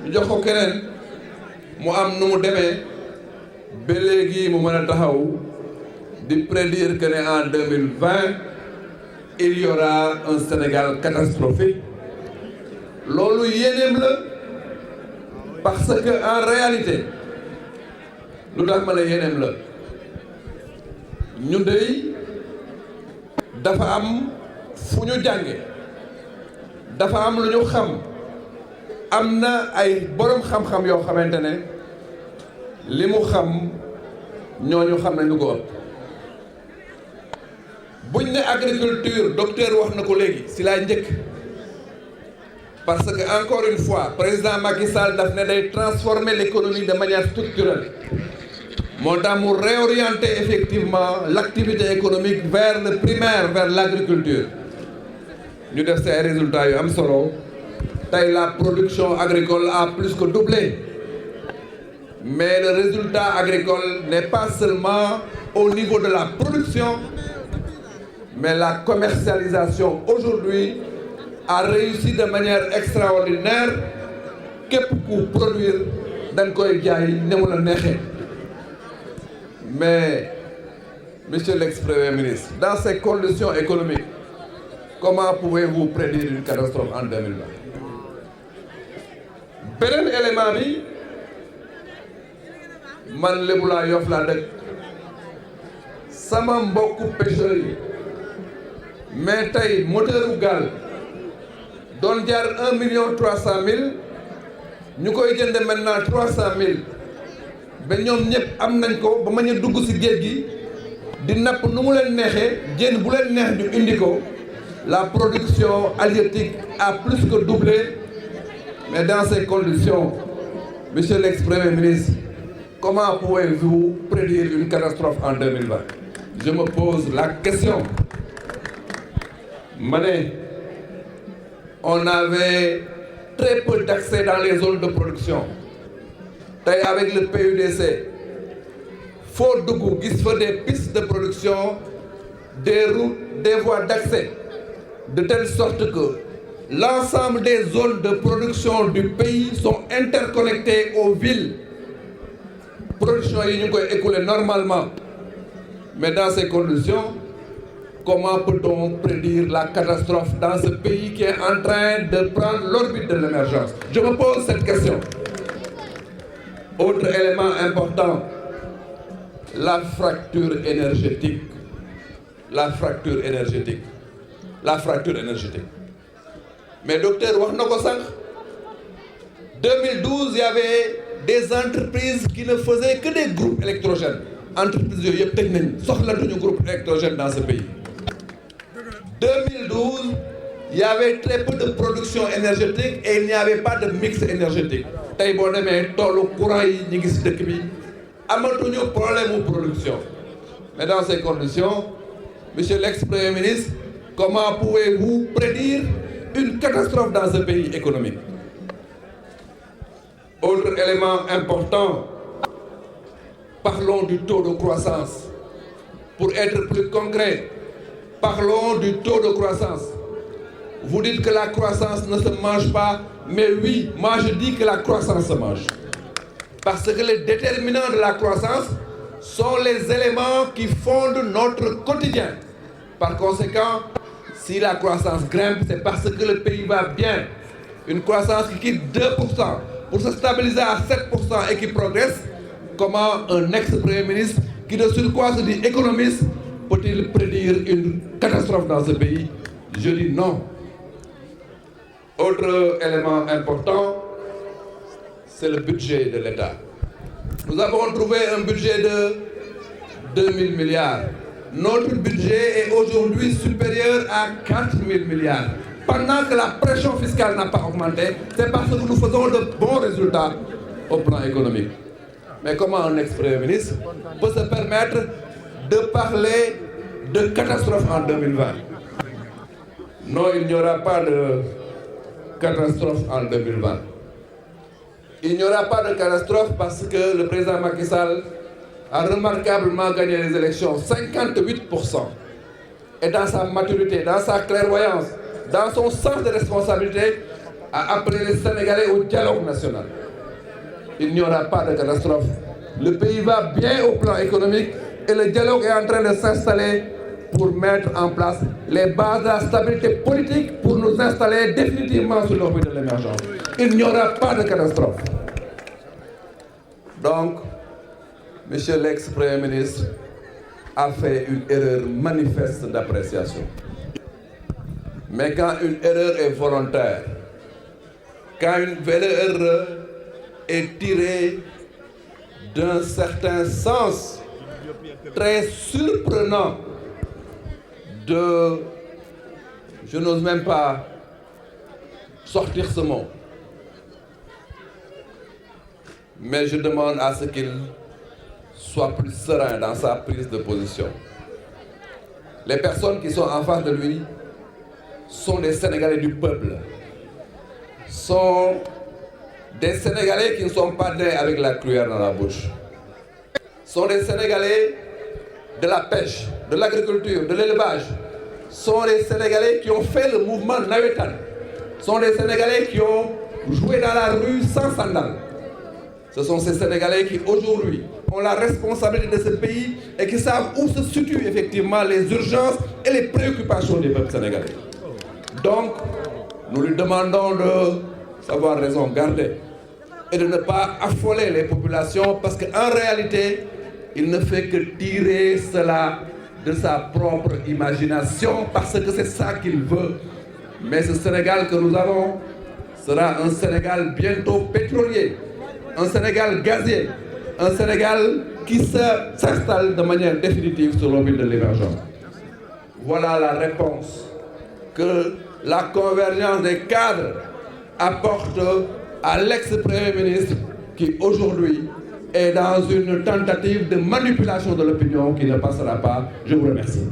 ñu jox ko keneen mu am nu mu demee ba léegi mu mën a taxaw di prédire que ne en 2020 il y aura un Sénégal catastrophique loolu yéeneem la parce que en réalité lu tax ma ne yéeneem la ñun dey dafa am fu ñu jànge dafa am lu ñu xam am na ay boroom xam-xam yoo xamante ne li mu xam ñooñu xam nañu ko ëpp buñ ne agriculture docteur wax na ko léegi si laa njëkk parce que encore une fois président Macky Sall daf ne day transformer l'économie de manière structurelle moo tax mu réorienter effectivement l'activité économique vers le primaire vers l'agriculture ñu def ci ay résultats yu am solo tey la production agricole a plus que doublé mais le résultat agricole n'est pas seulement au niveau de la production mais la commercialisation aujourd'hui a réussi de manière extraordinaire képp ku produire dañ koy jaay ne mu la neexee mais monsieur l'ex-premier ministre dans ces conditions économiques comment pouvez-vous prédire une catastrophe en 2020 beneen élément bi man Lébu laa Yoff laa dëkk sama mbokku pêcheurs yi mais tey moteuru gaal doon jaar 1,3 million ñu koy jënd maintenant 300,000 ba ñoom ñëpp am nañ ko ba ma ñu dugg ci géej gi di napp nu mu leen neexee jën bu leen neex ñu indi ko la production halieutique a plus que doublé mais dans ces conditions monsieur l'ex-premier ministre comment pouvez-vous prédire une catastrophe en 2020 je me pose la question Mané, on avait très peu d'accès dans les zones de production. Avec le PUDC, faut des pistes de production, des routes, des voies d'accès, de telle sorte que l'ensemble des zones de production du pays sont interconnectées aux villes. Production est écoulée normalement. Mais dans ces conditions, comment peut-on prédire la catastrophe dans ce pays qui est en train de prendre l'orbite de l'émergence? Je me pose cette question. Autre élément important, la fracture énergétique. La fracture énergétique. La fracture énergétique. Mais docteur, 2012, il y avait des entreprises qui ne faisaient que des groupes électrogènes. Entreprises, il y a un groupe électrogène dans ce pays. 2012, il y avait très peu de production énergétique et il n'y avait pas de mix énergétique. Tay bo démé tolu courant yi ñi ngi ci dëkk bi amatuñu problème de production. Mais dans ces conditions, monsieur l'ex-premier ministre, comment pouvez-vous prédire une catastrophe dans ce pays économique? Autre élément important, parlons du taux de croissance. Pour être plus concret, parlons du taux de croissance. Vous dites que la croissance ne se mange pas, mais oui, moi je dis que la croissance se mange. Parce que les déterminants de la croissance sont les éléments qui fondent notre quotidien. Par conséquent, si la croissance grimpe, c'est parce que le pays va bien. Une croissance qui quitte 2% pour se stabiliser à 7% et qui progresse, comment un ex-premier ministre qui de surcroît se dit économiste peut-il prédire une catastrophe dans ce pays? Je dis non. Autre élément important, c'est le budget de l'État. Nous avons trouvé un budget de 2 000 milliards. Notre budget est aujourd'hui supérieur à 4 000 milliards. Pendant que la pression fiscale n'a pas augmenté, c'est parce que nous faisons de bons résultats au plan économique. Mais comment un ex-premier ministre peut se permettre de parler de catastrophe en 2020? Non, il n'y aura pas de catastrophe en 2020. Il n'y aura pas de catastrophe parce que le président Macky Sall a remarquablement gagné les élections, 58%. Et dans sa maturité, dans sa clairvoyance, dans son sens de responsabilité, a appelé les Sénégalais au dialogue national. Il n'y aura pas de catastrophe. Le pays va bien au plan économique et le dialogue est en train de s'installer pour mettre en place les bases de la stabilité politique pour nous installer définitivement sur l'orbite de l'émergence. Il n'y aura pas de catastrophe. Donc, Monsieur l'ex-Premier ministre a fait une erreur manifeste d'appréciation. Mais quand une erreur est volontaire, quand une erreur est tirée d'un certain sens très surprenant de... Je n'ose même pas sortir ce mot. Mais je demande à ce qu'il soit plus serein dans sa prise de position. Les personnes qui sont en face de lui sont des Sénégalais du peuple, sont des Sénégalais qui ne sont pas nés avec la cuillère dans la bouche, sont des Sénégalais de la pêche, de l'agriculture, de l'élevage, sont des Sénégalais qui ont fait le mouvement Nawetan, sont des Sénégalais qui ont joué dans la rue sans sandales. Ce sont ces Sénégalais qui aujourd'hui ont la responsabilité de ce pays et qui savent où se situent effectivement les urgences et les préoccupations des peuples sénégalais. Donc, nous lui demandons de savoir raison garder et de ne pas affoler les populations parce qu'en réalité, il ne fait que tirer cela de sa propre imagination parce que c'est ça qu'il veut. Mais ce Sénégal que nous avons sera un Sénégal bientôt pétrolier, un Sénégal gazier, un Sénégal qui s'installe de manière définitive sur l'orbite de l'émergence. Voilà la réponse que la convergence des cadres apporte à l'ex-Premier ministre qui aujourd'hui est dans une tentative de manipulation de l'opinion qui ne passera pas. Je vous remercie.